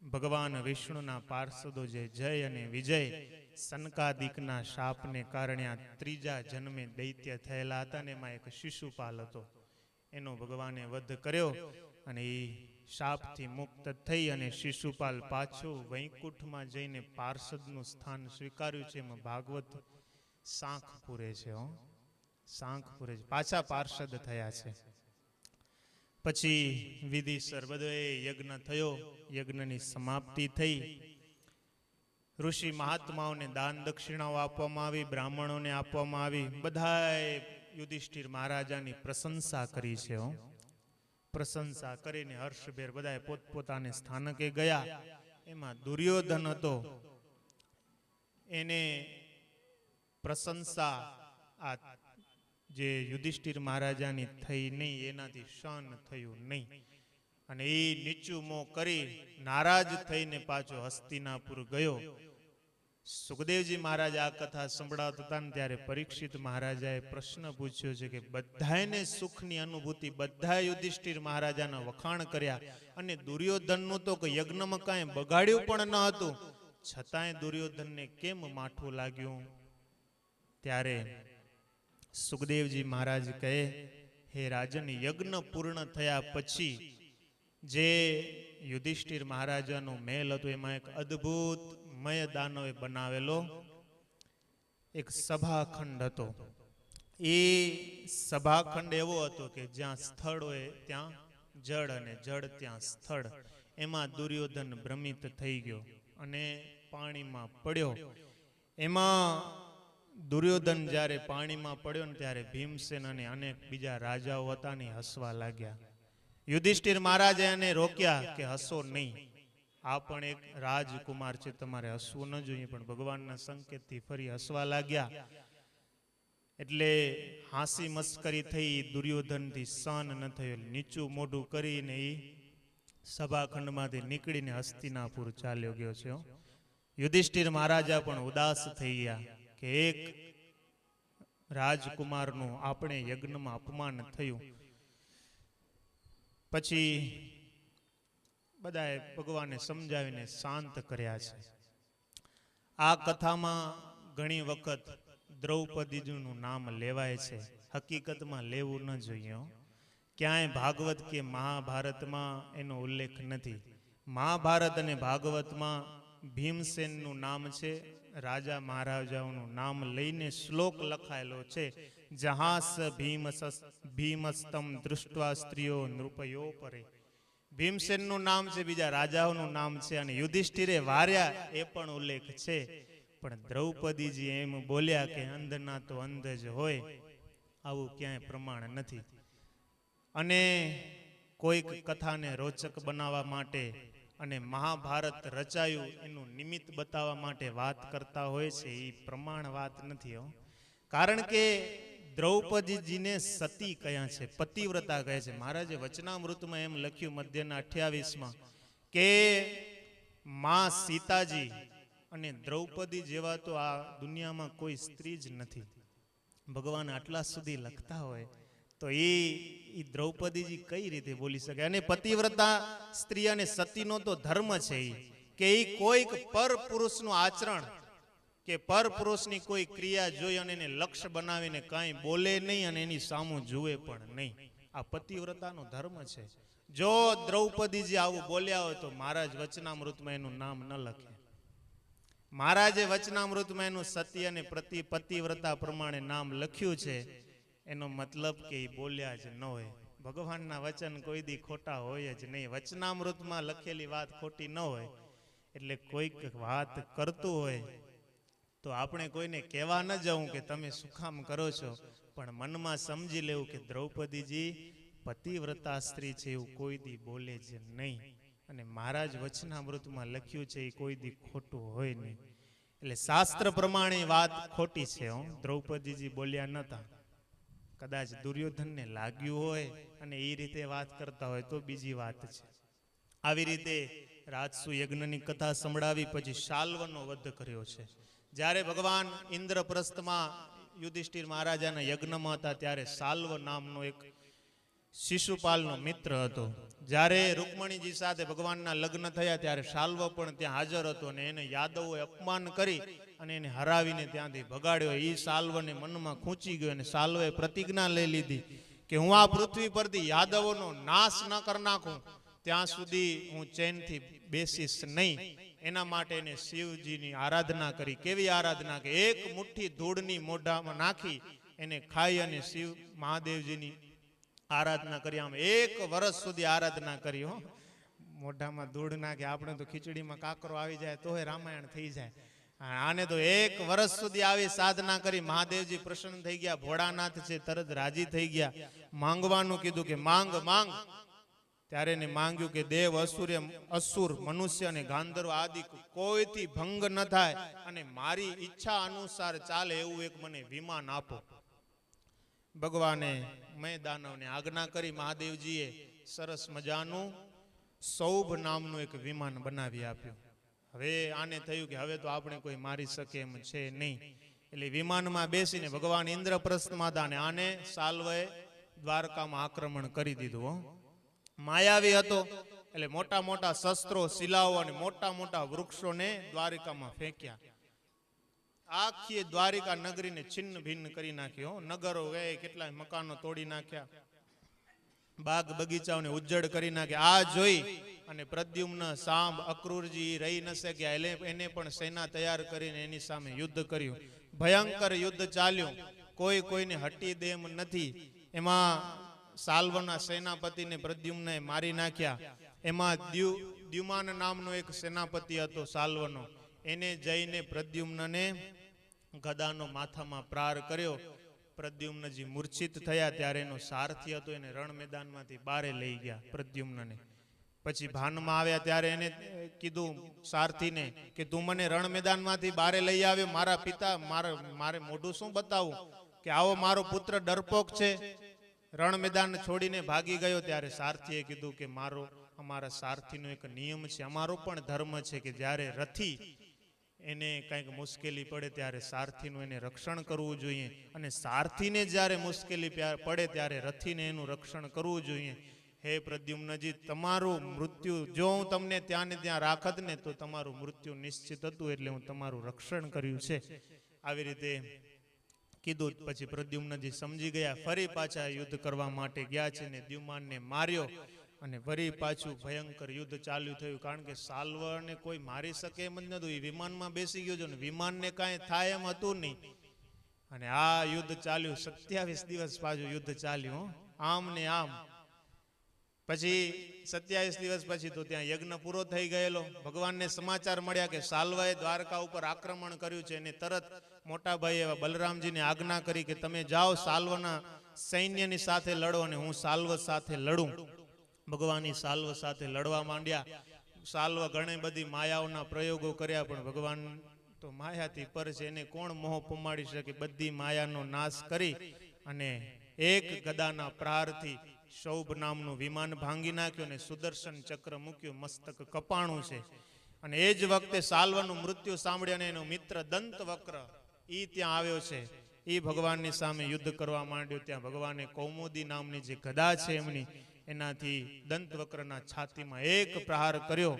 A: ભગવાન વિષ્ણુના પાર્ષદો જે જય અને વિજય સનકાદિકના શાપને કારણે આ 3જા જન્મે દૈત્ય થયેલા હતા ને એમાં એક શિશુપાલ હતો. એનો ભગવાને વધ કર્યો અને એ શાપથી મુક્ત થઈ અને શિશુપાલ પાછું વૈકુંઠમાં જઈને પાર્ષદનું સ્થાન સ્વીકાર્યું છે. એમાં ભાગવત સાંખ પૂરે છે. સાંખ પૂરે છે, પાછા પાર્ષદ થયા છે. પછી વિધિસર બધોએ યજ્ઞ થયો. યજ્ઞની સમાપ્તિ થઈ. ઋષિ મહાત્માઓને દાન દક્ષિણાઓ આપવામાં આવી, બ્રાહ્મણોને આપવામાં આવી. બધાએ યુધિષ્ઠિર મહારાજાની પ્રશંસા કરી છે. પ્રશંસા કરીને હર્ષભેર બધાએ પોતપોતાને સ્થાનકે ગયા. એમાં દુર્યોધન હતો. એને પ્રશંસા આ જે યુધિષ્ઠિર મહારાજાની થઈ નહીં, એનાથી સહન થયું નહીં અને એ નીચું મોં કરી નારાજ થઈને પાછો હસ્તિનાપુર ગયો. સુખદેવજી મહારાજ આ કથા સંભળાવતા હતા ને ત્યારે પરીક્ષિત મહારાજાએ પ્રશ્ન પૂછ્યો છે કે બધાને સુખની અનુભૂતિ, બધા યુધિષ્ઠિર મહારાજાના વખાણ કર્યા અને દુર્યોધનનું તો યજ્ઞમાં કાંઈ બગાડ્યું પણ ન હતું, છતાંય દુર્યોધનને કેમ માઠું લાગ્યું? ત્યારે સુખદેવજી મહારાજ કહે, હે રાજન, યજ્ઞ પૂર્ણ થયા પછી જે યુધિષ્ઠિર મહારાજાનો મહેલ હતો એમાં એક અદ્ભુત મય દાનવે બનાવેલો એક સભાખંડ હતો. એ સભાખંડ એવો હતો કે જ્યાં સ્થળ હોય ત્યાં જળ અને જળ ત્યાં સ્થળ. એમાં દુર્યોધન ભ્રમિત થઈ ગયો અને પાણીમાં પડ્યો. એમાં દુર્યોધન જ્યારે પાણીમાં પડ્યો ને ત્યારે ભીમસેન અને અનેક બીજા રાજાઓ હતા ને હસવા લાગ્યા. યુધિષ્ઠિર મહારાજે એને રોક્યા કે હસો નહીં, આ પણ એક રાજકુમાર છે, તમારે હસવું ન જોઈએ. પણ ભગવાનના સંકેતથી ફરી હસવા લાગ્યા. એટલે હાંસી મસ્કરી થઈ. દુર્યોધનથી સહન ન થયું. નીચું મોઢું કરીને એ સભાખંડમાંથી નીકળીને હસ્તિનાપુર ચાલ્યો ગયો છે. યુધિષ્ઠિર મહારાજા પણ ઉદાસ થઈ ગયા કે એક રાજકુમારનું આપણે યજ્ઞમાં અપમાન થયું. પછી બધાએ ભગવાને સમજાવીને શાંત કર્યા છે. આ કથામાં ઘણી વખત દ્રૌપદીજીનું નામ લેવાય છે. હકીકતમાં લેવું ન જોઈએ. ક્યાંય ભાગવત કે મહાભારતમાં એનો ઉલ્લેખ નથી. મહાભારત અને ભાગવતમાં ભીમસેનનું નામ છે. રાજા મહારાજાઓનું નામ લઈને શ્લોક લખાયેલો છે. જહાસ ભીમસ્તમ દૃષ્ટવા સ્ત્રીઓ નૃપયો પરે. ભીમસેનનું નામ છે, બીજા રાજાઓનું નામ છે અને યુધિષ્ઠિરે વાર્યા એ પણ ઉલ્લેખ છે. પણ દ્રૌપદીજી એમ બોલ્યા કે અંધના તો અંધ જ હોય, આવું ક્યાંય પ્રમાણ નથી. અને કોઈક કથાને રોચક બનાવવા માટે અને મહાભારત રચાયું એનું નિમિત્ત બતાવવા માટે વાત કરતા હોય છે, એ પ્રમાણ વાત નથી. કારણ કે દ્રૌપદીજીને સતી કયા છે, પતિવ્રતા કહે છે. મહારાજે વચનામૃતમાં એમ લખ્યું મધ્યના 28માં કે માં સીતાજી અને દ્રૌપદી જેવા તો આ દુનિયામાં કોઈ સ્ત્રી જ નથી. ભગવાન આટલા સુધી લખતા હોય તો એ દ્રૌપદીજી કઈ રીતે બોલી શકે? અને પતિવ્રતા સ્ત્રી અને સતીનો તો ધર્મ છે કે એ કોઈક પર પુરુષનું આચરણ કે પર પુરુષની કોઈ ક્રિયા જોઈ અને એને લક્ષ્ય બનાવીને કાંઈ બોલે નહીં અને એની સામું જુએ પણ નહીં. આ પતિવ્રતાનો ધર્મ છે. જો દ્રૌપદીજી આવું બોલ્યા હોય તો મહારાજ વચનામૃતમાં એનું નામ ન લખે. મહારાજે વચનામૃતમાં એનું સતી અને પતિવ્રતા પ્રમાણે નામ લખ્યું છે. એનો મતલબ કે એ બોલ્યા જ ન હોય. ભગવાનના વચન કોઈ દી ખોટા હોય જ નહીં. વચનામૃતમાં લખેલી વાત ખોટી ન હોય. એટલે કોઈક વાત કરતું હોય તો આપણે કોઈને કહેવા ન જવું કે તમે શું કામ કરો છો, પણ મનમાં સમજી લેવું કે દ્રૌપદીજી પતિવ્રતા સ્ત્રી છે, એવું કોઈ દી બોલે જ નહીં. અને મહારાજ વચનામૃતમાં લખ્યું છે એ કોઈ દી ખોટું હોય નહીં. એટલે શાસ્ત્ર પ્રમાણે વાત ખોટી છે. દ્રૌપદીજી બોલ્યા નતા. કદાચ દુર્યોધનને લાગ્યું હોય અને એ રીતે વાત કરતા હોય તો બીજી વાત છે. આવી રીતે રાજસુ યજ્ઞની કથા સંભળાવી પછી શાલ્વનો વધ કર્યો છે. જ્યારે ભગવાન ઇન્દ્રપ્રસ્થમાં યુધિષ્ઠિર મહારાજાના યજ્ઞમાં હતા ત્યારે શાલ્વ નામનો એક શિશુપાલનો મિત્ર હતો. જ્યારે રૂકમણીજી સાથે ભગવાનના લગ્ન થયા ત્યારે શાલ્વ પણ ત્યાં હાજર હતો અને એને યાદવોએ અપમાન કરી અને એને હરાવીને ત્યાંથી ભગાડ્યો. એ શાલ્વને મનમાં ખૂંચી ગયો અને શાલ્વે પ્રતિજ્ઞા લઈ લીધી કે હું આ પૃથ્વી પરથી યાદવોનો નાશ ન કરી નાખું ત્યાં સુધી હું ચેનથી બેસીશ નહીં. એના માટે એને શિવજીની આરાધના કરી. કેવી આરાધના? કે એક મુઠ્ઠી ધૂળની મોઢામાં નાખી એને ખાઈ અને શિવ મહાદેવજીની આરાધના કરી. આમ 1 વર્ષ સુધી આરાધના કરી. મોઢામાં ધૂળ નાખે. આપણે તો ખીચડીમાં કાકરો આવી જાય તોય રામાયણ થઈ જાય. આને તો 1 વર્ષ સુધી આવી સાધના કરી. મહાદેવજી પ્રસન્ન થઈ ગયા. ભોળાનાથ છે તરત રાજી થઈ ગયા. માંગવાનું કીધું કે માંગ માંગ. ત્યારે એને માંગ્યું કે દેવ અસુર મનુષ્ય અને ગાંધર્વ આદિ કોઈથી ભંગ ન થાય અને મારી ઈચ્છા અનુસાર ચાલે એવું એક મને વિમાન આપો. ભગવાને મેં દાનવને આજ્ઞા કરી. મહાદેવજીએ સરસ મજાનું સૌભ નામનું એક વિમાન બનાવી આપ્યું. હવે આને થયું કે હવે તો આપણે કોઈ મારી શકે એમ છે નહીં. એટલે વિમાનમાં બેસીને ભગવાન ઇન્દ્રપ્રસ્થમાં હતા અને આને શાલ્વએ દ્વારકામાં આક્રમણ કરી દીધું. માયાવી હતો એટલે મોટા મોટા શસ્ત્રો, શિલાઓ અને મોટા મોટા વૃક્ષોને દ્વારિકામાં ફેંક્યા. આખી દ્વારિકા નગરીને છિન્ન ભિન્ન કરી નાખ્યો. નગરો ગયે, કેટલાય મકાનો તોડી નાખ્યા, બાગ બગીચાઓને ઉજ્જડ કરી નાખ્યા. આ જોઈ અને પ્રદ્યુમ્ન, સાંબ, અક્રૂરજી રહી ન શક્યા. એટલે એને પણ સેના તૈયાર કરીને એની સામે યુદ્ધ કર્યું. ભયંકર યુદ્ધ ચાલ્યું. કોઈ કોઈને હટી દે એમ નથી. એમાં શાલ્વના સેનાપતિને પ્રદ્યુમ્નએ મારી નાખ્યા. એમાં દ્યુમાન નામનો એક સેનાપતિ હતો શાલ્વનો. એને જઈને પ્રદ્યુમ્નને ગદાનો માથામાં પ્રાર કર્યો. પ્રદ્યુમ્નજી મૂર્છિત થયા ત્યારે એનો સારથી હતો એને રણ મેદાનમાંથી બારે લઈ ગયા પ્રદ્યુમ્નને. પછી ભાનમાં આવ્યા ત્યારે એને કીધું સારથીને કે તું મને રણ મેદાનમાંથી બારે લઈ આવ્યો. મારા પિતા મારે મોઢું શું બતાવું કે આવો મારો પુત્ર ડરપોક છે, રણ મેદાન છોડીને ભાગી ગયો. ત્યારે સારથીએ કીધું કે અમારા સારથીનો એક નિયમ છે, અમારો પણ ધર્મ છે કે જ્યારે રથી એને કંઈક મુશ્કેલી પડે ત્યારે સારથીનું એને રક્ષણ કરવું જોઈએ અને સારથીને જ્યારે મુશ્કેલી પડે ત્યારે રથીને એનું રક્ષણ કરવું જોઈએ. હે પ્રદ્યુમ્નજી, તમારું મૃત્યુ જો હું તમને ત્યાં ને ત્યાં રાખત ને તો તમારું મૃત્યુ નિશ્ચિત હતું, એટલે હું તમારું રક્ષણ કર્યું છે. આવી રીતે કીધું. પછી પ્રદ્યુમ્નજી સમજી ગયા. ફરી પાછા યુદ્ધ કરવા માટે ગયા છે ને દ્યુમાનને માર્યો અને ફરી પાછું ભયંકર યુદ્ધ ચાલ્યું થયું. કારણ કે શાલ્વને કોઈ મારી શકે એમ જ નતું. એ વિમાનમાં બેસી ગયો છે ને વિમાનને કાંઈ થાય એમ હતું નહીં. અને આ યુદ્ધ ચાલ્યું 27 દિવસ પાછું યુદ્ધ ચાલ્યું. આમ ને આમ. પછી 27 દિવસ પછી તો ત્યાં યજ્ઞ પૂરો થઈ ગયેલો. ભગવાનને સમાચાર મળ્યા કે શાલ્વએ દ્વારકા ઉપર આક્રમણ કર્યું છે. એને તરત મોટા ભાઈ એવા બલરામજીને આજ્ઞા કરી કે તમે જાઓ શાલ્વના સૈન્યની સાથે લડો અને હું શાલ્વ સાથે લડું. ભગવાનની શાલ્વ સાથે લડવા માંડ્યા. શાલ્વ ઘણી બધી માયાઓના પ્રયોગો કર્યા પણ ભગવાન તો માયાથી પર છે, એને કોણ મોહ પમાડી શકે. બધી માયાનો નાશ કરી અને એક ગદાના પ્રહારથી સૌભ નામનું વિમાન ભાંગી નાખ્યું અને સુદર્શન ચક્ર મૂક્યું. મસ્તક કપાણું છે. અને એ જ વખતે શાલ્વનું મૃત્યુ સાંભળી અને એનો મિત્ર દંતવક્ર ઈ ત્યાં આવ્યો છે. એ ભગવાનની સામે યુદ્ધ કરવા માંડ્યો. ત્યાં ભગવાને કૌમુદી નામની જે ગદા છે એમની એનાથી દંતવક્રના છાતીમાં એક પ્રહાર કર્યો.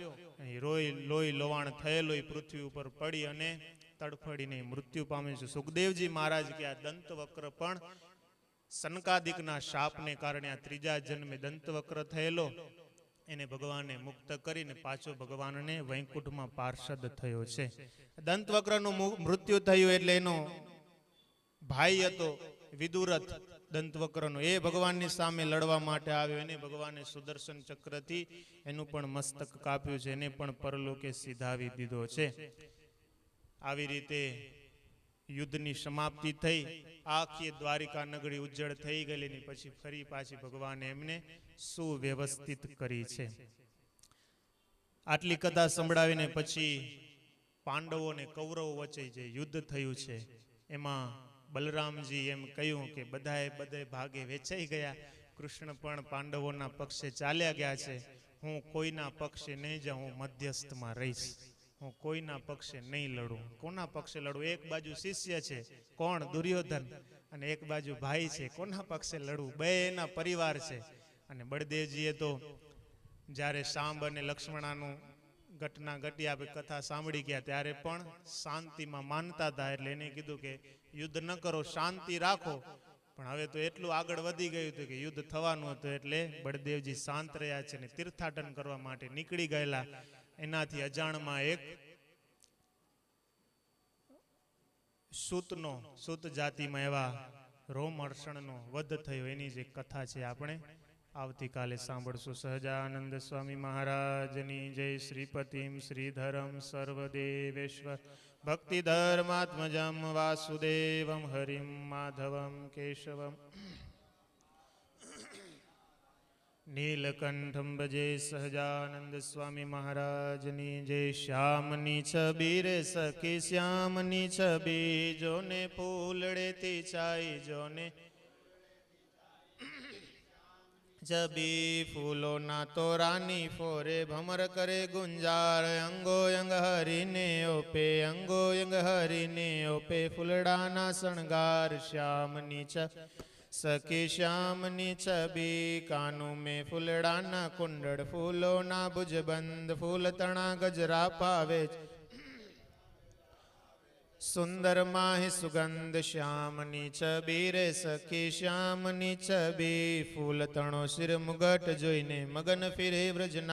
A: લોહી લોવાણ થયેલો એ પૃથ્વી ઉપર પડી અને તડફડીને મૃત્યુ પામે છે. સુખદેવજી મહારાજ કે આ દંતવક્ર પણ સનકાદિકના શાપને કારણે આ ત્રીજા જન્મે દંતવક્ર થયેલો એને ભગવાને મુક્ત કરીને પાછો ભગવાનને વૈકુંઠમાં પાર્ષદ થયો છે. દંતવક્રનું મૃત્યુ થયું એટલે એનો ભાઈ હતો વિદુરથ દંતવક્રનો, એ ભગવાનની સામે લડવા માટે આવ્યો. એને ભગવાને સુદર્શન ચક્રથી એનું પણ મસ્તક કાપ્યું છે. એને પણ પરલોકે સીધાવી દીધો છે. આવી રીતે યુદ્ધની સમાપ્તિ થઈ. આખી દ્વારિકા નગરી ઉજ્જડ થઈ ગયેલી. પછી ફરી પાછી ભગવાને એમને સુવ્યવસ્થિત કરી છે. આટલી કથા સંભળાવીને પછી પાંડવો અને કૌરવો વચ્ચે જે યુદ્ધ થયું છે એમાં બલરામજી એમ કહ્યું કે બધાએ ભાગે વેચાઈ ગયા, કૃષ્ણ પણ પાંડવોના પક્ષે ચાલ્યા ગયા છે. હું કોઈના પક્ષે નહીં જાઉં, હું મધ્યસ્થમાં રહીશ, હું કોઈના પક્ષે નહીં લડું. કોના પક્ષે લડું? એક બાજુ શિષ્ય છે, કોણ? દુર્યોધન, અને એક બાજુ ભાઈ છે, કોના પક્ષે લડવું? બે એના પરિવાર છે. અને બળદેવજીએ તો જ્યારે સાંબ અને લક્ષ્મણાનું ઘટના ઘટી આપણે કથા સાંભળી ગયા ત્યારે પણ શાંતિમાં માનતા હતા, એટલે એને કીધું કે યુદ્ધ ન કરો, શાંતિ રાખો. પણ હવે તો એટલું આગળ વધી ગયું હતું કે યુદ્ધ થવાનું હતું, એટલે બળદેવજી શાંત રહ્યા છે અને તીર્થાટન કરવા માટે નીકળી ગયેલા. એનાથી અજાણમાં એક સૂત જાતિમાં એવા રોમહર્ષણનો વધ થયો, એની જે કથા છે આપણે આવતીકાલે સાંભળશું. સહજાનંદ સ્વામી મહારાજની જય. શ્રીપતિમ શ્રીધરમ સર્વદેવેશ્વર ભક્તિ ધર્માત્મજમ વાસુદેવમ હરિમ માધવમ કેશવમ નીલકંઠમ ભજે. સહજાનંદ સ્વામી મહારાજની જય. શ્યામની છબી રે સખી શ્યામની છબી, જોને ફૂલડેથી છાઈ, જોને છબી ફૂલોના તોરાની ફોરે, ભમર કરે ગુંજાર, અંગો અંગ હરીને ઓપે, અંગો અંગ હરીને ઓપે, ફૂલડાના શણગાર. શ્યામની સખી શ્યામની છબી, કાનું મેં ફૂલડાના કુંડળ, ફૂલોના ભુજબંધ, ફૂલ તણા ગજરા પાવે, સુંદર માહી સુગંધ. શ્યામની છબી રે સખી શ્યામની છબી, ફૂલ તણો શિર મુગટ જોઈને મગન ફિરે વ્રજના